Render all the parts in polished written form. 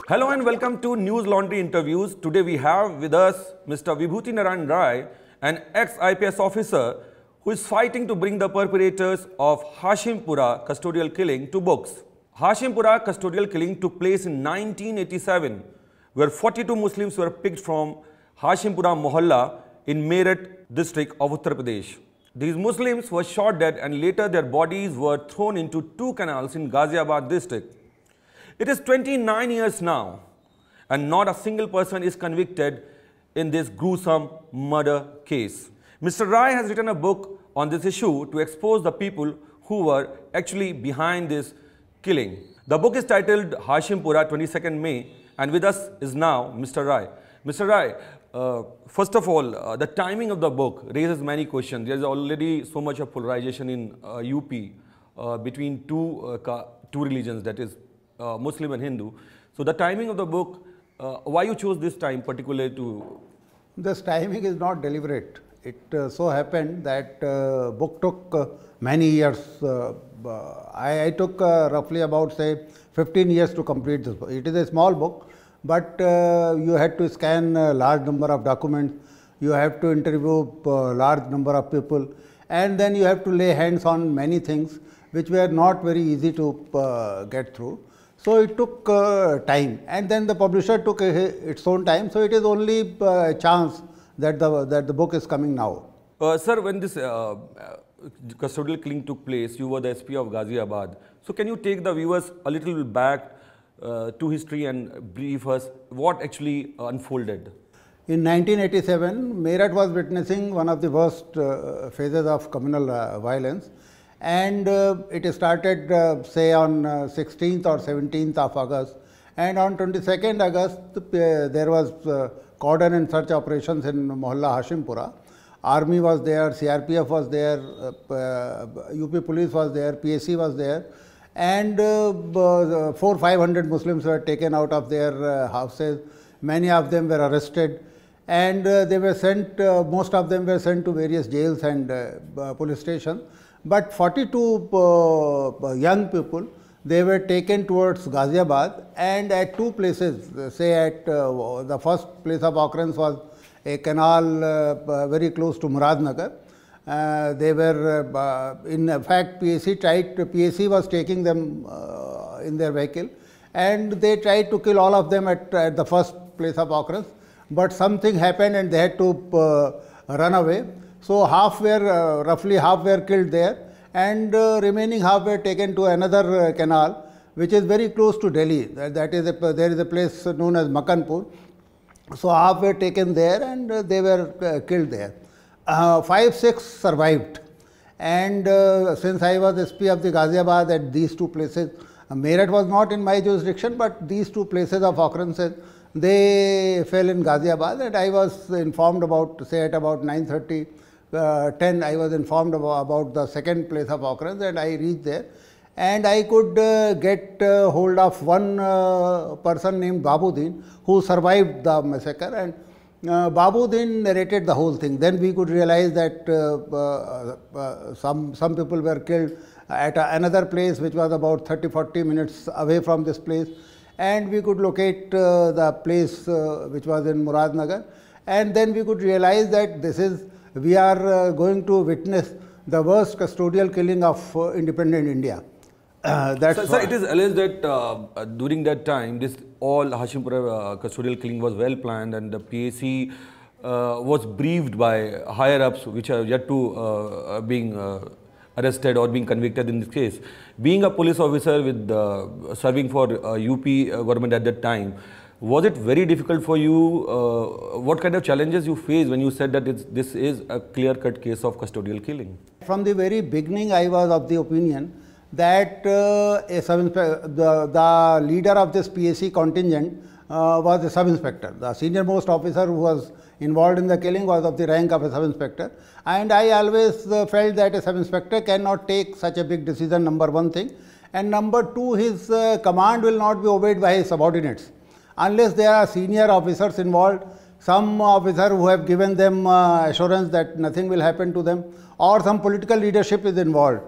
Hello and welcome to News Laundry interviews. Today we have with us Mr. Vibhuti Narain, an ex-IPS officer who is fighting to bring the perpetrators of Hashimpura custodial killing to books. Hashimpura custodial killing took place in 1987, where 42 Muslims were picked from Hashimpura Mohalla in Meerut district of Uttar Pradesh. These Muslims were shot dead and later their bodies were thrown into two canals in Ghaziabad district. It is 29 years now and not a single person is convicted in this gruesome murder case. Mr. Rai has written a book on this issue to expose the people who were actually behind this killing. The book is titled Hashimpura 22nd May, and with us is now Mr. Rai. Mr. Rai, first of all, the timing of the book raises many questions. There is already so much of polarization in UP between two religions, that is Muslim and Hindu. So the timing of the book, why you chose this time particularly to? This timing is not deliberate. It so happened that book took many years. I took roughly about say 15 years to complete this book. It is a small book, but you had to scan a large number of documents, you have to interview a large number of people, and then you have to lay hands on many things which were not very easy to get through. So it took time, and then the publisher took its own time. So it is only a chance that the book is coming now. Sir, when this custodial killing took place, you were the SP of Ghaziabad. So can you take the viewers a little back to history and brief us what actually unfolded? In 1987, Meerut was witnessing one of the worst phases of communal violence, and it started say on 16th or 17th of August, and on 22nd August there was cordon and search operations in Mohalla Hashimpura. Army was there, CRPF was there, UP police was there, PSC was there, and 400-500 Muslims were taken out of their houses. Many of them were arrested, and they were sent, most of them were sent to various jails and police stations. But 42 young people, they were taken towards Ghaziabad, and at two places, say at the first place of occurrence was a canal very close to Muradnagar. They were, in fact, PSC was taking them in their vehicle, and they tried to kill all of them at the first place of occurrence, but something happened and they had to run away. So roughly half were killed there, and remaining half were taken to another canal, which is very close to Delhi. There is a place known as Makanpur. So half were taken there, and they were killed there. 5-6 survived, and since I was SP of the Ghaziabad at these two places, Meerut was not in my jurisdiction, but these two places of occurrences, they fell in Ghaziabad, and I was informed about, say at about 9:30, 10, I was informed about the second place of occurrence, and I reached there, and I could get hold of one person named Babuddin, who survived the massacre, and Babuddin narrated the whole thing. Then we could realize that some people were killed at another place which was about 30-40 minutes away from this place, and we could locate the place which was in Muradnagar, and then we could realize that we are going to witness the worst custodial killing of independent India. Sir, it is alleged that during that time, this all Hashimpura custodial killing was well planned, and the PAC was briefed by higher ups, which are yet to being arrested or being convicted in this case. Being a police officer with serving for UP government at that time, was it very difficult for you? What kind of challenges you faced when you said that this is a clear-cut case of custodial killing? From the very beginning, I was of the opinion that the leader of this PSC contingent was a sub-inspector. The senior-most officer who was involved in the killing was of the rank of a sub-inspector, and I always felt that a sub-inspector cannot take such a big decision, number one thing, and number two, his command will not be obeyed by his subordinates unless there are senior officers involved, some officer who have given them assurance that nothing will happen to them, or some political leadership is involved.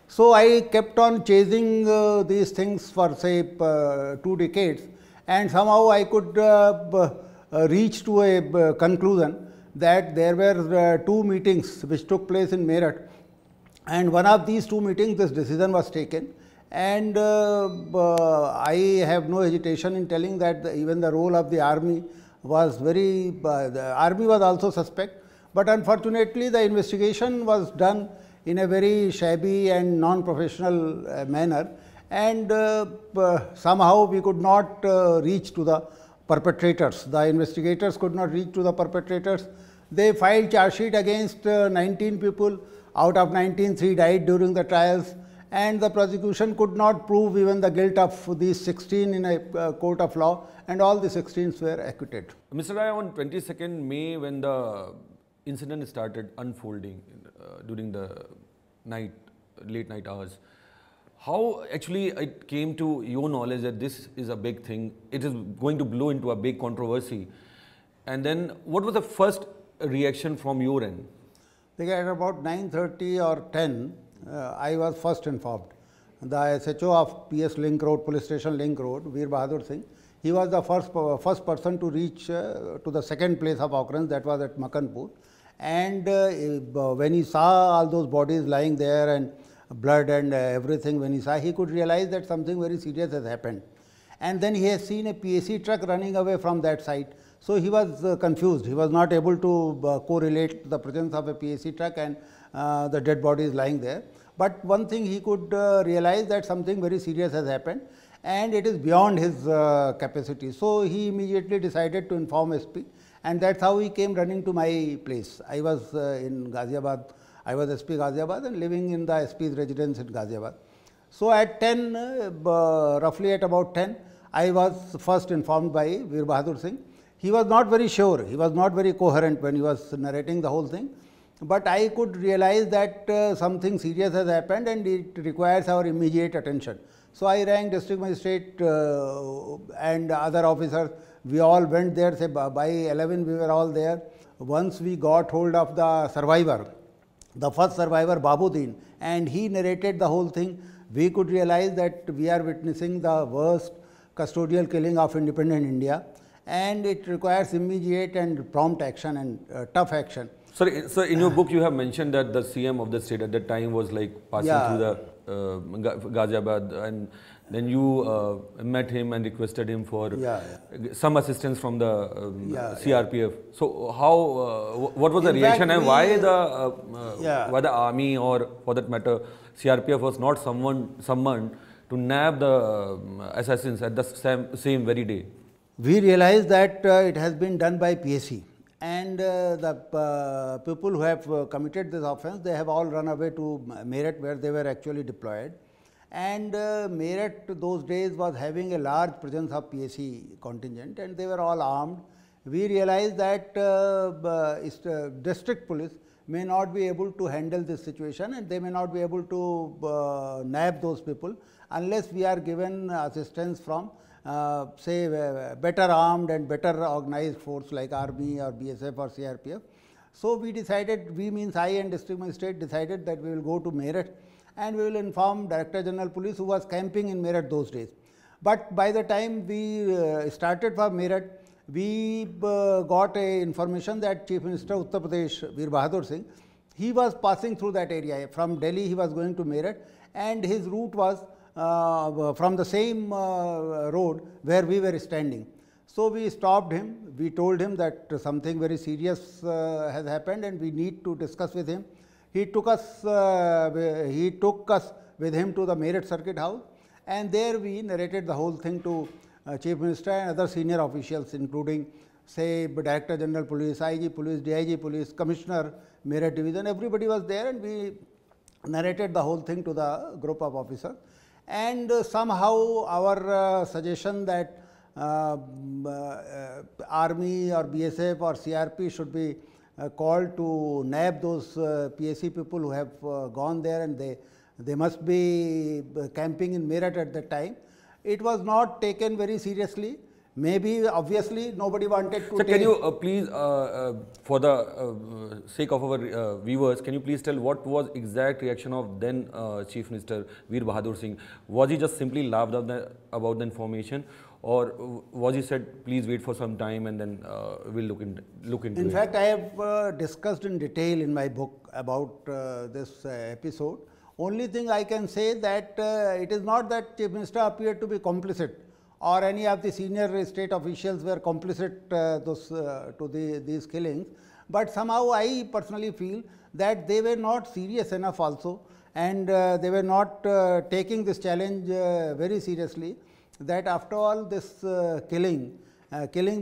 So I kept on chasing these things for say 2 decades, and somehow I could reach to a conclusion that there were two meetings which took place in Meerut, and one of these two meetings this decision was taken, and I have no hesitation in telling that even the role of the army was the army was also suspect, but unfortunately the investigation was done in a very shabby and non-professional manner, and somehow we could not reach to the perpetrators. The investigators could not reach to the perpetrators. They filed charge sheet against 19 people. Out of 19, 3 died during the trials, and the prosecution could not prove even the guilt of these 16 in a court of law, and all the 16 were acquitted. Mr. Rai, on 22nd May, when the incident started unfolding during the late night hours, how actually it came to your knowledge that this is a big thing, it is going to blow into a big controversy, and then what was the first reaction from your end? At about 9:30 or 10, I was first informed. The SHO of PS Link Road, Police Station Link Road, Veer Bahadur Singh, he was the first person to reach to the second place of occurrence, that was at Makanpur. And when he saw all those bodies lying there and blood and everything, when he saw, he could realize that something very serious has happened. And then he has seen a PAC truck running away from that site. So he was confused. He was not able to correlate the presence of a PAC truck and the dead body is lying there. But one thing he could realize that something very serious has happened, and it is beyond his capacity. So he immediately decided to inform SP, and that's how he came running to my place. I was in Ghaziabad. I was SP Ghaziabad and living in the SP's residence in Ghaziabad. So at 10, roughly at about 10, I was first informed by Veer Bahadur Singh. He was not very sure, he was not very coherent when he was narrating the whole thing, but I could realize that something serious has happened and it requires our immediate attention. So I rang district magistrate and other officers. We all went there, say by 11 we were all there. Once we got hold of the survivor, the first survivor, Babuddin, and he narrated the whole thing, we could realize that we are witnessing the worst custodial killing of independent India, and it requires immediate and prompt action and tough action. Sorry, so in your book you have mentioned that the CM of the state at that time was like passing through the Ghaziabad, and then you met him and requested him for some assistance from the CRPF. So how, what was the reaction, and why the army, or for that matter CRPF, was not summoned to nab the assassins at the same very day? We realized that it has been done by PAC, and the people who have committed this offence, they have all run away to Meerut, where they were actually deployed. And Meerut those days was having a large presence of PAC contingent, and they were all armed. We realized that district police may not be able to handle this situation, and they may not be able to nab those people unless we are given assistance from say better armed and better organized force like army or BSF or CRPF. So we decided, we means I and district magistrate decided that we will go to Meerut and we will inform Director General Police, who was camping in Meerut those days. But by the time we started for Meerut, we got a information that Chief Minister Uttar Pradesh, Veer Bahadur Singh, he was passing through that area. From Delhi he was going to Meerut, and his route was from the same road where we were standing. So we stopped him, we told him that something very serious has happened and we need to discuss with him. He took us with him to the Meerut Circuit House, and there we narrated the whole thing to Chief Minister and other senior officials, including say Director General Police, IG Police, DIG Police, Commissioner, Meerut Division. Everybody was there, and we narrated the whole thing to the group of officers. And somehow our suggestion that army or BSF or CRP should be called to nab those PAC people who have gone there, and they must be camping in Meerut at that time. It was not taken very seriously. Maybe, obviously, nobody wanted to So, take. can you please, for the sake of our viewers, can you please tell what was exact reaction of then Chief Minister Veer Bahadur Singh? Was he just simply laughed about the information, or was he said, please wait for some time and then we'll look into it? In fact, I have discussed in detail in my book about this episode. Only thing I can say that it is not that Chief Minister appeared to be complicit, or any of the senior state officials were complicit to these killings, but somehow I personally feel that they were not serious enough also, and they were not taking this challenge very seriously, that after all this killing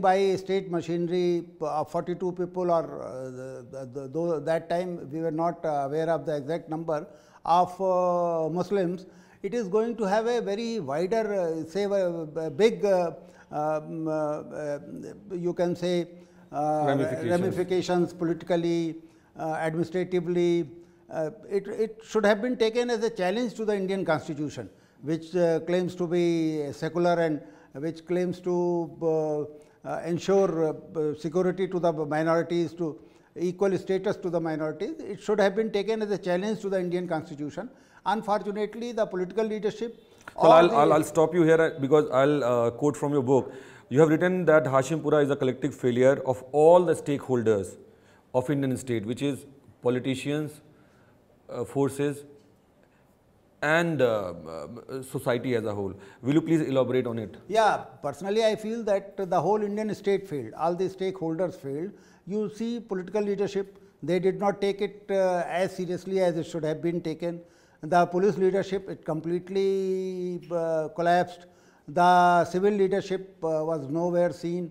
by state machinery of 42 people, or that time we were not aware of the exact number of Muslims, it is going to have a very wider, say, a big, you can say, ramifications politically, administratively. It should have been taken as a challenge to the Indian Constitution, which claims to be secular and which claims to ensure security to the minorities, to equal status to the minorities. It should have been taken as a challenge to the Indian Constitution. Unfortunately, the political leadership. So I'll stop you here because I'll quote from your book. You have written that Hashimpura is a collective failure of all the stakeholders of Indian state, which is politicians, forces, and society as a whole. Will you please elaborate on it? Yeah, personally I feel that the whole Indian state failed, all the stakeholders failed. You see, political leadership, they did not take it as seriously as it should have been taken. The police leadership, it completely collapsed. The civil leadership was nowhere seen.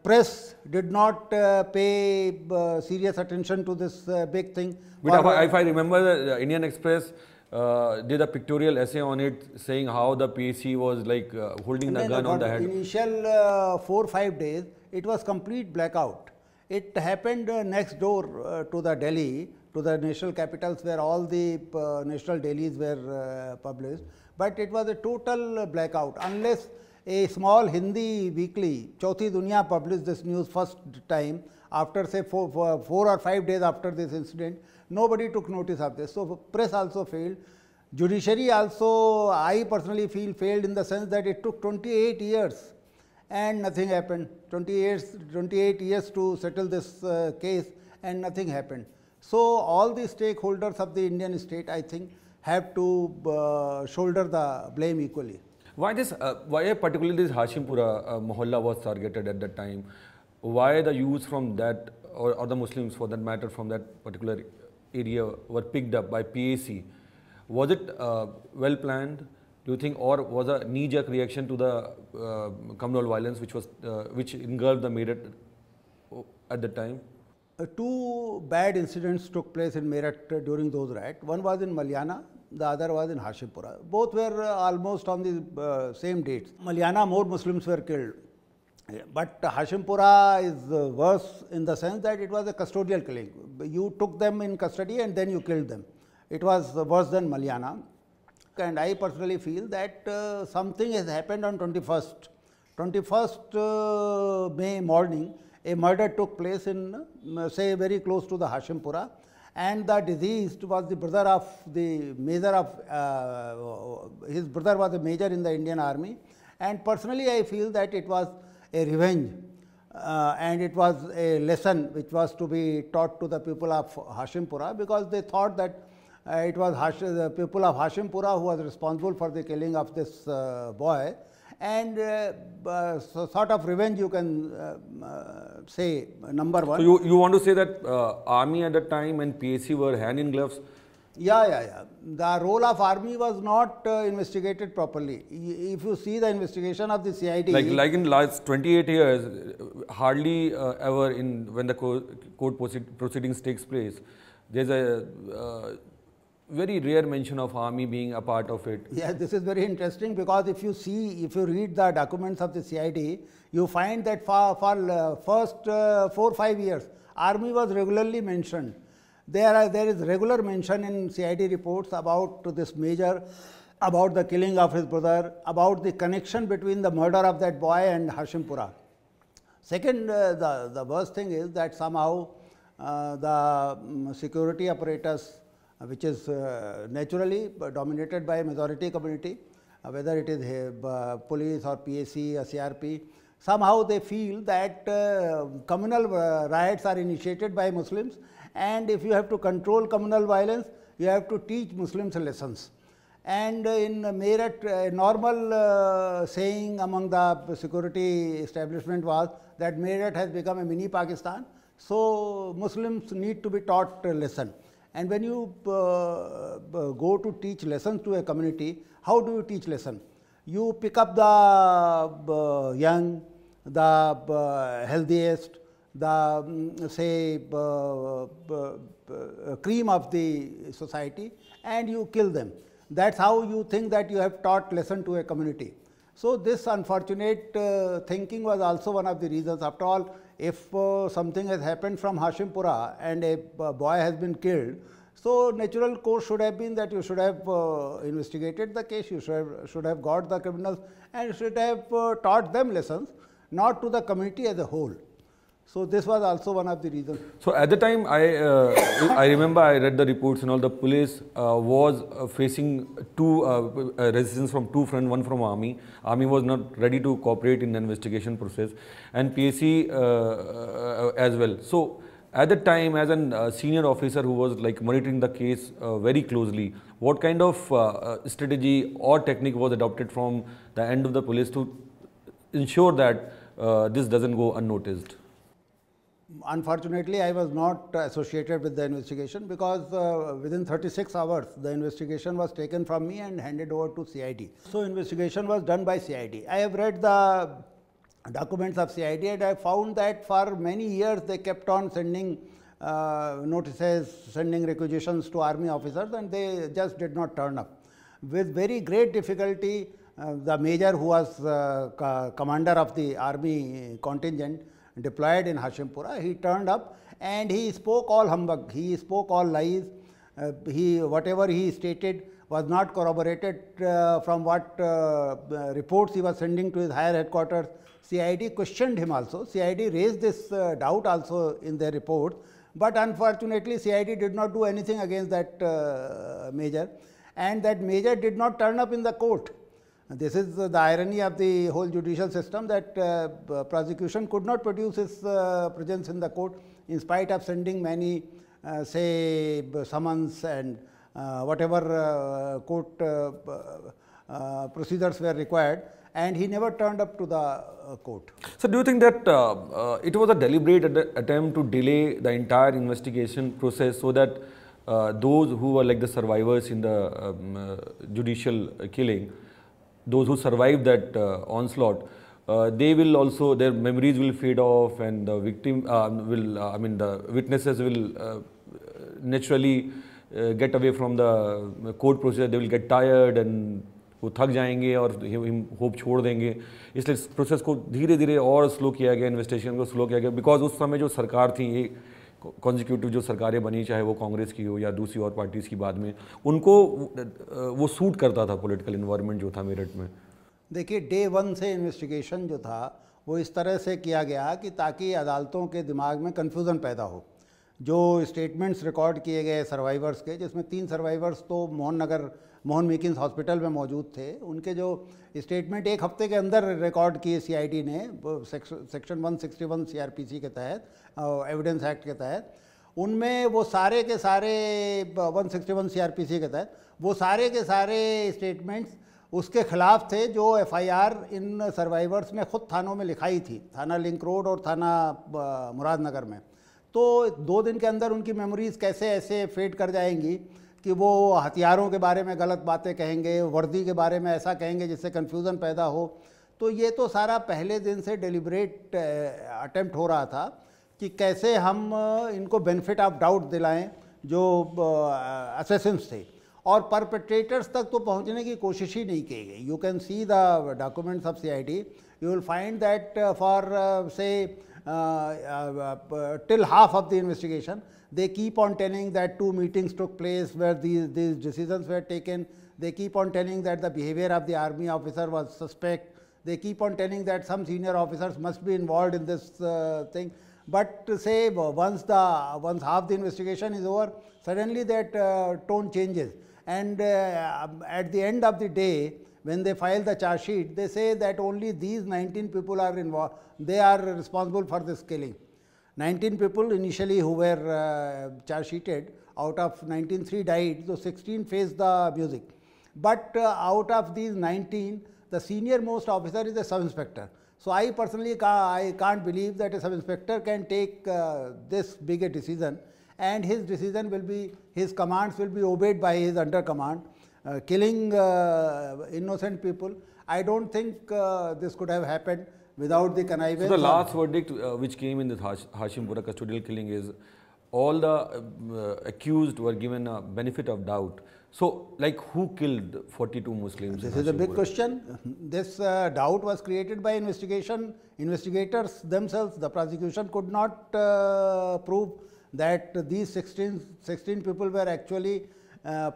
Press did not pay serious attention to this big thing. But if I remember, the Indian Express did a pictorial essay on it, saying how the PAC was like holding the gun on the head. Initial 4 or 5 days, it was complete blackout. It happened next door to the Delhi, to the national capitals, where all the national dailies were published. But it was a total blackout, unless a small Hindi weekly, Chauthi Dunya, published this news first time after, say, 4 or 5 days after this incident. Nobody took notice of this. So press also failed. Judiciary also, I personally feel, failed in the sense that it took 28 years and nothing happened. 28 years to settle this case, and nothing happened. So all the stakeholders of the Indian state, I think, have to shoulder the blame equally. Why particularly this Hashimpura Mohalla was targeted at that time? Why the youths from that, or the Muslims for that matter, from that particular area were picked up by PAC? Was it well planned, do you think, or was a knee-jerk reaction to the communal violence which engulfed the Meerut at the time? 2 bad incidents took place in Meerut during those riots. One was in Malyana, the other was in Hashimpura. Both were almost on the same dates. Malyana, more Muslims were killed. But Hashimpura is worse in the sense that it was a custodial killing. You took them in custody and then you killed them. It was worse than Malyana. And I personally feel that something has happened on 21st May morning. A murder took place in, say, very close to the Hashimpura, and the deceased was the brother of the major of, his brother was a major in the Indian Army, and personally I feel that it was a revenge and it was a lesson which was to be taught to the people of Hashimpura, because they thought that it was the people of Hashimpura who was responsible for the killing of this boy. And sort of revenge, you can say, number one. So you want to say that army at the time and PAC were hand in gloves? Yeah. The role of army was not investigated properly. If you see the investigation of the CID, like in last 28 years, hardly ever when the court proceedings takes place, there's a very rare mention of army being a part of it. Yeah, this is very interesting, because if you read the documents of the CID, you find that for first 4 or 5 years, army was regularly mentioned. There is regular mention in CID reports about this major about the killing of his brother, about the connection between the murder of that boy and Hashimpura. Second, the worst thing is that somehow the security apparatus, which is naturally dominated by a majority community, whether it is police or PAC or CRP, somehow they feel that communal riots are initiated by Muslims, and if you have to control communal violence, you have to teach Muslims lessons. And in Meerut, a normal saying among the security establishment was that Meerut has become a mini Pakistan, so Muslims need to be taught a lesson. And when you go to teach lessons to a community, how do you teach lesson? You pick up the young, the healthiest, the say cream of the society, and you kill them. That's how you think that you have taught lesson to a community. So this unfortunate thinking was also one of the reasons. After all, if something has happened from Hashimpura and a boy has been killed, so natural course should have been that you should have investigated the case, you should have got the criminals, and you should have taught them lessons, not to the community as a whole. So this was also one of the reasons. So at the time, I remember I read the reports and all. The police was facing two resistance from two fronts. One from army. Army was not ready to cooperate in the investigation process, and PAC as well. So at the time, as a senior officer who was like monitoring the case very closely, what kind of strategy or technique was adopted from the end of the police to ensure that this doesn't go unnoticed? Unfortunately, I was not associated with the investigation because within 36 hours, the investigation was taken from me and handed over to CID. So investigation was done by CID. I have read the documents of CID and I found that for many years they kept on sending notices, sending requisitions to army officers, and they just did not turn up. With very great difficulty, the major who was commander of the army contingent deployed in Hashimpura, he turned up and he spoke all humbug, he spoke all lies. Whatever he stated was not corroborated from what reports he was sending to his higher headquarters. CID questioned him also. CID raised this doubt also in their report, but unfortunately CID did not do anything against that major, and that major did not turn up in the court. This is the irony of the whole judicial system, that prosecution could not produce his presence in the court in spite of sending many say summons and whatever court procedures were required, and he never turned up to the court. So do you think that it was a deliberate attempt to delay the entire investigation process so that those who were like the survivors in the judicial killing, those who survived that onslaught, they will also, their memories will fade off, and the victim the witnesses will naturally get away from the court procedure. They will get tired and वो थक जाएंगे और hope छोड़ देंगे. इसलिए इस process को धीरे धीरे और स्लो किया गया, इन्वेस्टिगेशन को स्लो किया गया, बिकॉज उस समय जो सरकार थी, ये कॉन्जिक्यूटिव जो सरकारें बनी, चाहे वो कांग्रेस की हो या दूसरी और पार्टीज़ की बाद में, उनको वो सूट करता था पॉलिटिकल इन्वायरमेंट जो था मेरठ में. देखिए, डे वन से इन्वेस्टिगेशन जो था वो इस तरह से किया गया कि ताकि अदालतों के दिमाग में कन्फ्यूज़न पैदा हो. जो स्टेटमेंट्स रिकॉर्ड किए गए सर्वाइवर्स के, जिसमें 3 सर्वाइवर्स तो मोहन मेकिन्स हॉस्पिटल में मौजूद थे, उनके जो स्टेटमेंट एक हफ्ते के अंदर रिकॉर्ड किए CID ने सेक्शन 161 CRPC के तहत, एविडेंस एक्ट के तहत, उनमें वो सारे के सारे 161 CRPC के तहत वो सारे के सारे स्टेटमेंट्स उसके खिलाफ थे जो FIR इन सर्वाइवर्स ने खुद थानों में लिखाई थी, थाना लिंक रोड और थाना मुरादनगर में. तो 2 दिन के अंदर उनकी मेमोरीज़ कैसे ऐसे फेड कर जाएंगी कि वो हथियारों के बारे में गलत बातें कहेंगे, वर्दी के बारे में ऐसा कहेंगे जिससे कन्फ्यूज़न पैदा हो. तो ये तो सारा पहले दिन से डेलिब्रेट अटेम्प्ट हो रहा था कि कैसे हम इनको बेनिफिट ऑफ डाउट दिलाएं जो असैसिन्स थे, और परपेट्रेटर्स तक तो पहुंचने की कोशिश ही नहीं की गई. You can see the documents of CID, you will find that for से till half of the investigation, they keep on telling that 2 meetings took place where these decisions were taken. They keep on telling that the behavior of the army officer was suspect. They keep on telling that some senior officers must be involved in this thing. But say once half the investigation is over, suddenly that tone changes. And at the end of the day, when they file the charge sheet, they say that only these 19 people are involved, they are responsible for this killing. 19 people initially who were charge sheeted, out of 19, 3 died, so 16 faced the music. But out of these 19, the senior most officer is a sub-inspector. So I personally I can't believe that a sub-inspector can take this big a decision, and his decision will be, his commands will be obeyed by his under command. Killing innocent people, I don't think this could have happened without the connivance. So the last verdict which came in this Hashimpura custodial killing is all the accused were given a benefit of doubt. So, like, who killed 42 Muslims? This is a big question. This doubt was created by investigators themselves. The prosecution could not prove that these 16 people were actually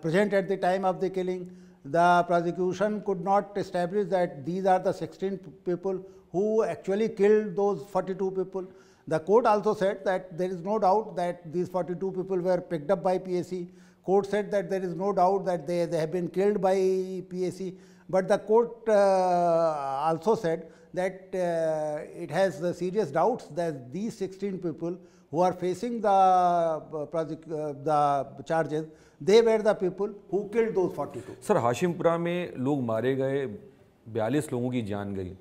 present at the time of the killing. The prosecution could not establish that these are the 16 people who actually killed those 42 people. The court also said that there is no doubt that these 42 people were picked up by PAC. Court said that there is no doubt that they have been killed by PAC. But the court also said that it has serious doubts that these 16 people who are facing the charges, they were the people who killed those 42. Sir, Hashimpura में लोग मारे गए, 42 लोगों की जान गई.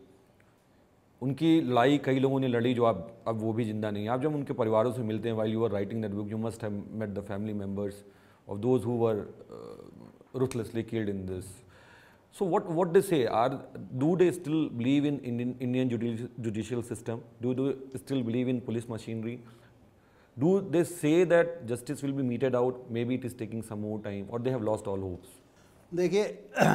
उनकी लड़ाई कई लोगों ने लड़ी जो अब वो भी जिंदा नहीं है. आप जब उनके परिवारों से मिलते हैं, while you were writing that book, you must have met the family members of those who were ruthlessly killed in this. So what they say? Do they still believe in Indian judicial system? Do they still believe in police machinery? Do they say that justice will be meted out? Maybe it is taking some more time, or they have lost all hopes? देखिए,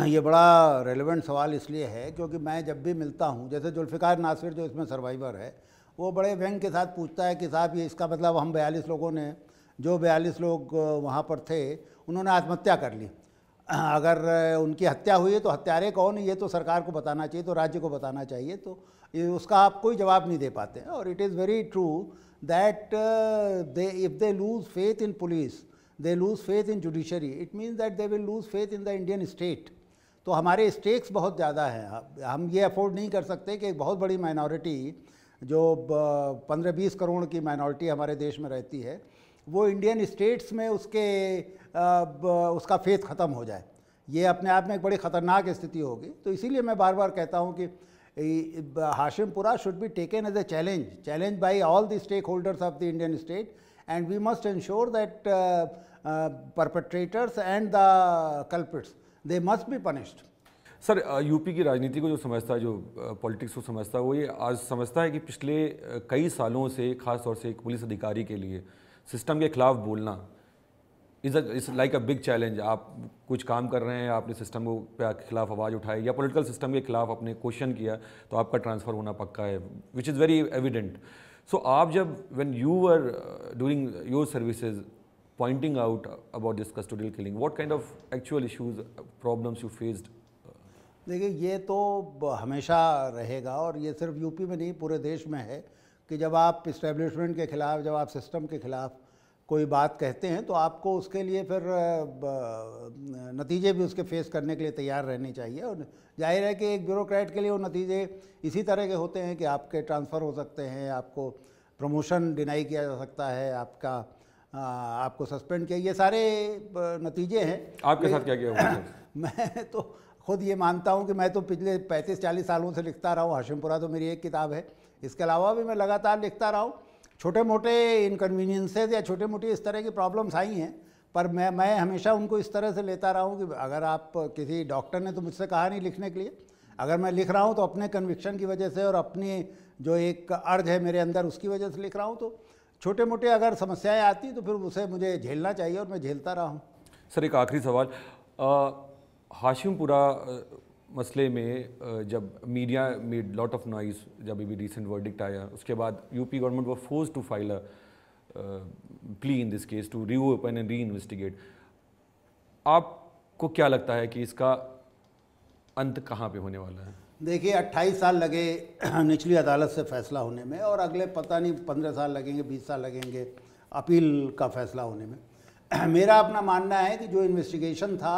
ये बड़ा relevant सवाल इसलिए है क्योंकि मैं जब भी मिलता हूँ, जैसे जुल्फ़िकार नासिर जो इसमें सर्वाइवर है, वो बड़े व्यंग के साथ पूछता है कि साहब ये इसका मतलब हम 42 लोगों ने, जो 42 लोग वहाँ पर थे, उन्होंने आत्महत्या कर ली. अगर उनकी हत्या हुई है तो हत्यारे कौन, ये तो सरकार को बताना चाहिए, तो राज्य को बताना चाहिए, तो उसका आप कोई जवाब नहीं दे पाते हैं. और it is very true that if they lose faith in police, they lose faith in judiciary, it means that they will lose faith in the Indian state. तो हमारे स्टेक्स बहुत ज़्यादा हैं. हम ये अफोर्ड नहीं कर सकते कि एक बहुत बड़ी माइनॉरिटी जो 15-20 करोड़ की माइनॉरिटी हमारे देश में रहती है, वो इंडियन स्टेट्स में उसका फेथ ख़त्म हो जाए. ये अपने आप में एक बड़ी ख़तरनाक स्थिति होगी. तो इसीलिए मैं बार बार कहता हूँ कि Hashimpura should be taken as a challenge by all the stakeholders of the Indian state, and we must ensure that perpetrators and the culprits, they must be punished. Sir, UP की राजनीति को जो समझता है, जो पॉलिटिक्स को समझता है, वो ये आज समझता है कि पिछले कई सालों से, खास तौर से एक पुलिस अधिकारी के लिए सिस्टम के खिलाफ बोलना is like a big challenge. आप कुछ काम कर रहे हैं, आपने सिस्टम के खिलाफ आवाज़ उठाई या पॉलिटिकल सिस्टम के खिलाफ आपने क्वेश्चन किया, तो आपका ट्रांसफ़र होना पक्का है, which is very evident. So, आप जब when you were doing your services pointing out about this custodial killing, what kind of actual issues, problems you faced? देखिए, ये तो हमेशा रहेगा और ये सिर्फ यूपी में नहीं, पूरे देश में है कि जब आप इस्टेब्लिशमेंट के ख़िलाफ़, जब आप सिस्टम के ख़िलाफ़ कोई बात कहते हैं तो आपको उसके लिए फिर नतीजे भी उसके फेस करने के लिए तैयार रहनी चाहिए. और जाहिर है कि एक ब्यूरोक्रेट के लिए वो नतीजे इसी तरह के होते हैं कि आपके ट्रांसफ़र हो सकते हैं, आपको प्रमोशन डिनाई किया जा सकता है, आपको सस्पेंड किया, ये सारे नतीजे हैं. आपके साथ क्या किया हुआ? मैं तो खुद ये मानता हूँ कि मैं तो पिछले 35-40 सालों से लिखता रहा हूँ. हाशिमपुरा तो मेरी एक किताब है, इसके अलावा भी मैं लगातार लिखता रहा हूँ. छोटे मोटे इनकन्वीनियंसेस या छोटे मोटी इस तरह की प्रॉब्लम्स आई हैं, पर मैं हमेशा उनको इस तरह से लेता रहा हूँ कि अगर आप, किसी डॉक्टर ने तो मुझसे कहा नहीं लिखने के लिए, अगर मैं लिख रहा हूँ तो अपने कन्विक्शन की वजह से और अपनी जो एक अर्ज है मेरे अंदर उसकी वजह से लिख रहा हूँ. तो छोटे मोटे अगर समस्याएं आती तो फिर उसे मुझे झेलना चाहिए और मैं झेलता रहा हूँ. सर, एक आखिरी सवाल, हाशिमपुरा मसले में जब media made lot of noise, जब अभी रिसेंट वर्डिक्ट आया, उसके बाद UP government were force to file a plea in this case to reopen and reinvestigate. आप आपको क्या लगता है कि इसका अंत कहाँ पे होने वाला है? देखिए 28 साल लगे निचली अदालत से फैसला होने में, और अगले पता नहीं 15 साल लगेंगे, 20 साल लगेंगे अपील का फैसला होने में। मेरा अपना मानना है कि जो इन्वेस्टिगेशन था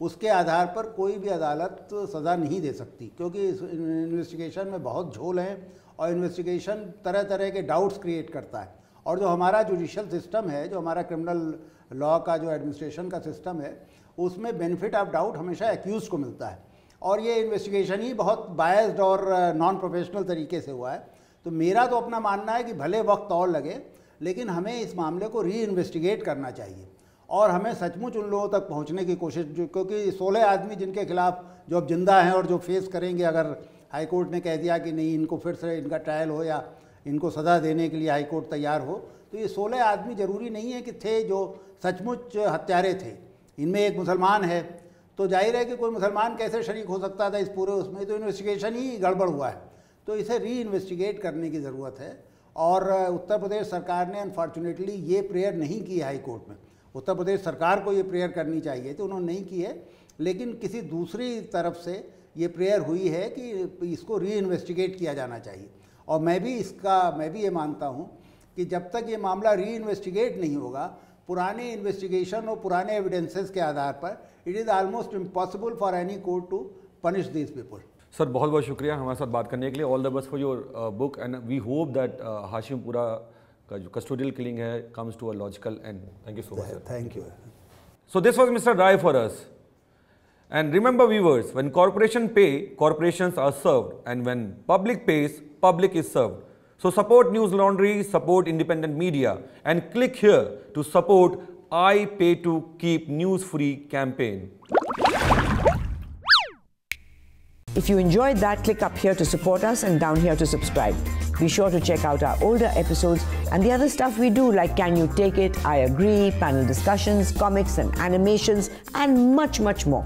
उसके आधार पर कोई भी अदालत सज़ा नहीं दे सकती, क्योंकि इस इन्वेस्टिगेशन में बहुत झोल हैं और इन्वेस्टिगेशन तरह तरह के डाउट्स क्रिएट करता है। और जो हमारा जुडिशल सिस्टम है, जो हमारा क्रिमिनल लॉ का जो एडमिनिस्ट्रेशन का सिस्टम है, उसमें बेनिफिट ऑफ डाउट हमेशा एक्यूज को मिलता है, और ये इन्वेस्टिगेशन ही बहुत बायस्ड और नॉन प्रोफेशनल तरीके से हुआ है। तो मेरा तो अपना मानना है कि भले वक्त और लगे, लेकिन हमें इस मामले को री इन्वेस्टिगेट करना चाहिए और हमें सचमुच उन लोगों तक पहुंचने की कोशिश, क्योंकि 16 आदमी जिनके खिलाफ जो अब जिंदा हैं और जो फेस करेंगे, अगर हाई कोर्ट ने कह दिया कि नहीं इनको फिर से इनका ट्रायल हो या इनको सज़ा देने के लिए हाई कोर्ट तैयार हो, तो ये 16 आदमी ज़रूरी नहीं है कि थे जो सचमुच हत्यारे थे। इनमें एक मुसलमान है, तो जाहिर है कि कोई मुसलमान कैसे शरीक हो सकता था इस पूरे उसमें, तो इन्वेस्टिगेशन ही गड़बड़ हुआ है। तो इसे री इन्वेस्टिगेट करने की ज़रूरत है, और उत्तर प्रदेश सरकार ने अनफॉर्चुनेटली ये प्रेयर नहीं की हाई कोर्ट में। उत्तर प्रदेश सरकार को ये प्रेयर करनी चाहिए थी, उन्होंने नहीं की है, लेकिन किसी दूसरी तरफ से ये प्रेयर हुई है कि इसको री इन्वेस्टिगेट किया जाना चाहिए। और मैं भी ये मानता हूँ कि जब तक ये मामला री इन्वेस्टिगेट नहीं होगा, पुराने इन्वेस्टिगेशन और पुराने एविडेंसेस के आधार पर it is almost impossible for any court to punish these people. Sir बहुत बहुत शुक्रिया हमारे साथ बात करने के लिए। All the best for your book, and we hope that Hashimpura का जो कस्टोडियल किलिंग है comes to a logical end. Thank you so much. Thank you. So this was Mr. Rai for us. And remember viewers, when corporation pay, corporations are served, and when public pays, public is served. So support News Laundry, support independent media, and click here to support I Pay to Keep News Free campaign. If you enjoyed that, click up here to support us and down here to subscribe. Be sure to check out our older episodes and the other stuff we do, like Can You Take It, I Agree, panel discussions, comics and animations, and much, much more.